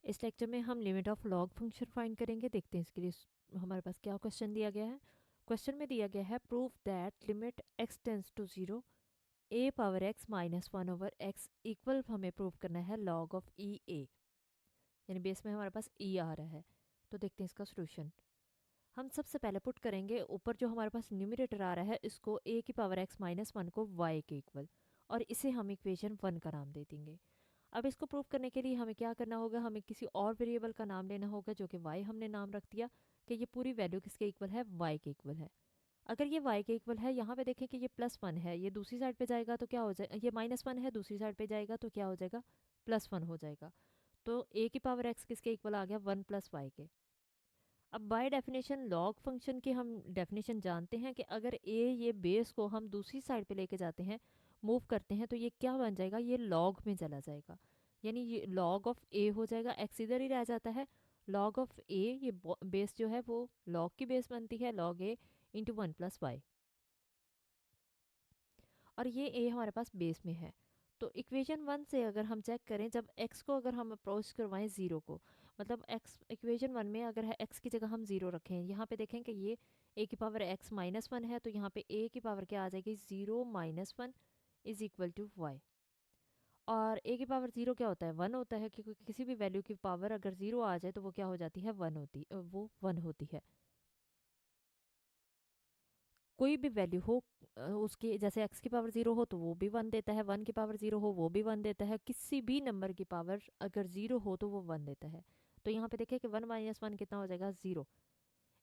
इस लेक्चर में हम limit of log function find करेंगे। देखते हैं इसके लिए हमारे पास क्या क्वेश्चन दिया गया है। क्वेश्चन में दिया गया है prove that limit x tends to 0 a power x minus 1 over x equal हमें प्रूव करना है लॉग ऑफ ई ए, यानी बेस में हमारे पास ई आ रहा है। तो देखते हैं इसका सोल्यूशन। हम सबसे पहले पुट करेंगे ऊपर जो हमारे पास न्यूमरेटर आ रहा है इसको a की पावर x माइनस 1 को y के इक्वल, और इसे हम इक्वेशन 1 का नाम दे देंगे। अब इसको प्रूव करने के लिए हमें क्या करना होगा, हमें किसी और वेरिएबल का नाम लेना होगा जो कि y हमने नाम रख दिया कि ये पूरी वैल्यू किसके इक्वल है, y के इक्वल है। अगर ये y के इक्वल है, यहाँ पे देखें कि ये +1 है, ये दूसरी साइड पे जाएगा तो क्या हो जाएगा, ये -1 है दूसरी साइड पे जाएगा तो क्या हो जाएगा, +1 हो जाएगा। तो a की पावर x किसके इक्वल आ गया, 1 + y के। अब बाय डेफिनेशन लॉग फंक्शन की हम डेफिनेशन जानते हैं कि अगर ये बेस को हम दूसरी साइड पे लेके जाते हैं, मूव करते हैं, तो ये क्या बन जाएगा, ये लॉग में चला जाएगा, यानी ये लॉग ऑफ ए हो जाएगा। एक्स इधर ही रह जाता है, लॉग ऑफ ए, ये बेस जो है वो लॉग की बेस बनती है, लॉग ए इंटू 1 + y, और ये ए हमारे पास बेस में है। तो इक्वेशन 1 से अगर हम चेक करें, जब x को अगर हम अप्रोच करवाएं 0 को, मतलब x इक्वेशन 1 में अगर है x की जगह हम 0 रखें, यहाँ पे देखें कि ये a की पावर x माइनस 1 है, तो यहाँ पे a की पावर क्या आ जाएगी, 0 - 1 इज इक्वल टू y। और a की पावर 0 क्या होता है, 1 होता है, क्योंकि किसी भी वैल्यू की पावर अगर 0 आ जाए तो वो क्या हो जाती है, 1 होती, वो 1 होती है। कोई भी वैल्यू हो उसकी, जैसे x की पावर 0 हो तो वो भी 1 देता है, 1 की पावर 0 हो वो भी 1 देता है, किसी भी नंबर की पावर अगर 0 हो तो वो 1 देता है। तो यहाँ पे देखिए कि 1 - 1 कितना हो जाएगा, 0।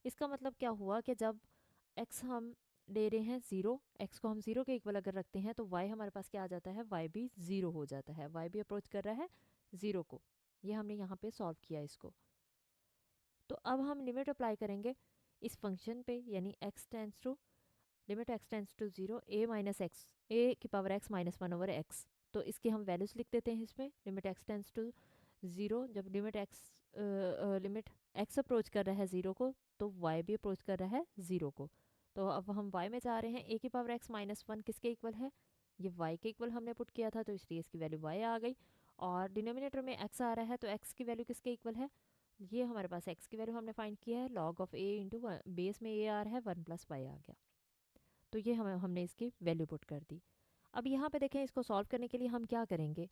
इसका मतलब क्या हुआ कि जब x हम ले रहे हैं 0, x को हम 0 के इक्वल अगर रखते हैं तो y हमारे पास क्या आ जाता है, y भी 0 हो जाता है, y भी अप्रोच कर रहा है 0 को। ये हमने यहाँ पे सॉल्व किया इसको। तो अब हम लिमिट अप्लाई करेंगे इस फंक्शन पे, यानी x tends to limit x tends to 0 a minus x, a की power x minus 1 over x। तो इसकी हम वैल्यूज लिख देते हैं इसमें। लिमिट x टेंस टू 0, जब लिमिट x अप्रोच कर रहा है 0 को, तो y भी अप्रोच कर रहा है 0 को। तो अब हम y में जा रहे हैं, a की पावर x माइनस 1 किसके इक्वल है, ये y के इक्वल हमने पुट किया था, तो इसलिए इसकी वैल्यू y आ गई। और डिनोमिनेटर में x आ रहा है, तो x की वैल्यू किसके इक्वल है, ये हमारे पास x की वैल्यू हमने फाइंड किया है, log of a into base में a आ रहा है, 1 + y आ गया। तो ये हमने इसकी वैल्यू पुट कर दी। अब यहाँ पे देखें, इसको सॉल्व करने के लिए हम क्या करेंगे,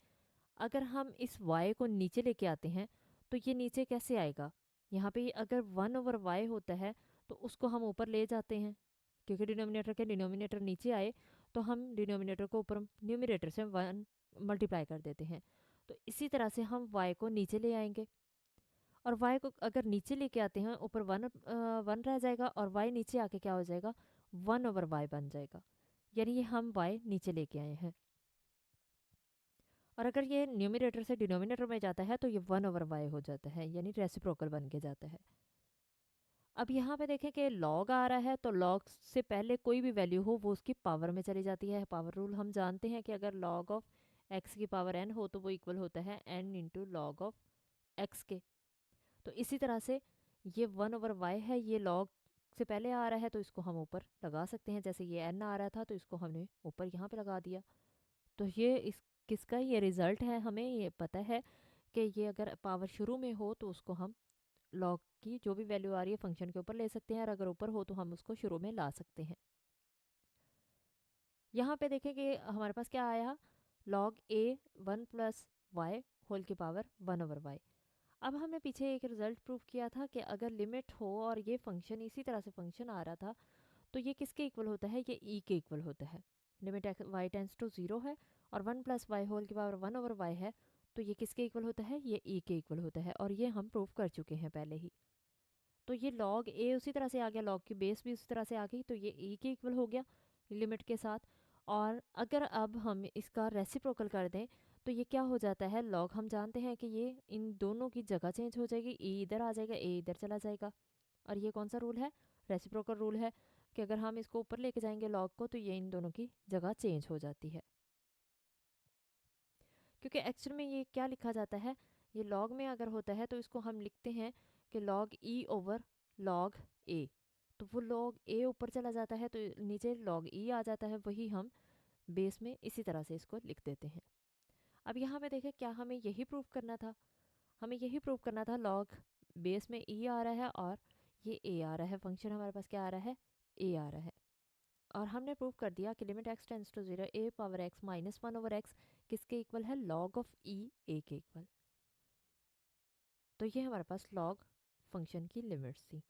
अगर हम इस y को नीचे लेके आते हैं तो ये नीचे कैसे आएगा, यहाँ पे अगर 1 ओवर y होता है तो उसको हम ऊपर ले जाते हैं, क्योंकि डिनोमिनेटर के डिनोमिनेटर नीचे आए तो हम डिनोमिनेटर को ऊपर न्यूमिनेटर से 1 मल्टीप्लाई कर देते हैं। तो इसी तरह से हम y को नीचे ले आएंगे, और y को अगर नीचे लेके आते हैं ऊपर 1 रह जाएगा, और y नीचे आके क्या हो जाएगा, 1 ओवर y बन जाएगा, यानी ये हम y नीचे लेके आए हैं। और अगर ये न्यूमिनेटर से डिनोमिनेटर में जाता है तो ये 1 ओवर y हो जाता है, यानी रेसिप्रोकल बन के जाता है। अब यहाँ पे देखें कि लॉग आ रहा है, तो लॉग से पहले कोई भी वैल्यू हो वो उसकी पावर में चली जाती है। पावर रूल हम जानते हैं कि अगर लॉग ऑफ x की पावर n हो तो वो इक्वल होता है n into log of x के। तो इसी तरह से ये 1 ओवर y है, ये लॉग से पहले आ रहा है तो इसको हम ऊपर लगा सकते हैं, जैसे ये n आ रहा था तो इसको हमने ऊपर यहाँ पे लगा दिया। तो ये इस किसका ये रिजल्ट है, हमें ये पता है कि ये अगर पावर शुरू में हो तो उसको हम लॉग की जो भी वैल्यू आ रही है फंक्शन के ऊपर ले सकते हैं, और अगर ऊपर हो तो हम उसको शुरू में ला सकते हैं। यहाँ पे देखें कि हमारे पास क्या आया, लॉग ए 1 + y होल की पावर 1 ओवर y। अब हमने पीछे एक रिजल्ट प्रूव किया था कि अगर लिमिट हो और ये फंक्शन इसी तरह से फंक्शन आ रहा था तो ये किसके इक्वल होता है, ये ई के इक्वल होता है। लिमिट y टेंस टू 0 है और 1 + y होल की पावर 1 ओवर y है, तो ये किसके इक्वल होता है, ये ई के इक्वल होता है, और ये हम प्रूव कर चुके हैं पहले ही। तो ये लॉग ए उसी तरह से आ गया, लॉग की बेस भी उसी तरह से आ गई, तो ये ई के इक्वल हो गया लिमिट के साथ। और अगर अब हम इसका रेसिप्रोकल कर दें तो ये क्या हो जाता है, लॉग हम जानते हैं कि ये इन दोनों की जगह चेंज हो जाएगी, ई इधर आ जाएगा, ए इधर चला जाएगा। और ये कौन सा रूल है, रेसिप्रोकल रूल है, कि अगर हम इसको ऊपर लेके जाएंगे लॉग को तो ये इन दोनों की जगह चेंज हो जाती है। क्योंकि एक्चुअल में ये क्या लिखा जाता है, ये लॉग में अगर होता है तो इसको हम लिखते हैं कि लॉग ई ओवर लॉग ए। तो वो लॉग ए ऊपर चला जाता है तो नीचे लॉग ई आ जाता है, वही हम बेस में इसी तरह से इसको लिख देते हैं। अब यहाँ पे देखें, क्या हमें यही प्रूफ करना था, हमें यही प्रूव करना था, लॉग बेस में ई आ रहा है और ये ए आ रहा है, फंक्शन हमारे पास क्या आ रहा है, ए आ रहा है। और हमने प्रूव कर दिया कि limit X tends to 0 A power X minus 1 over X किसके इक्वल है, लॉग ऑफ ई ए के इक्वल। तो ये हमारे पास लॉग फंक्शन की लिमिट्स थी।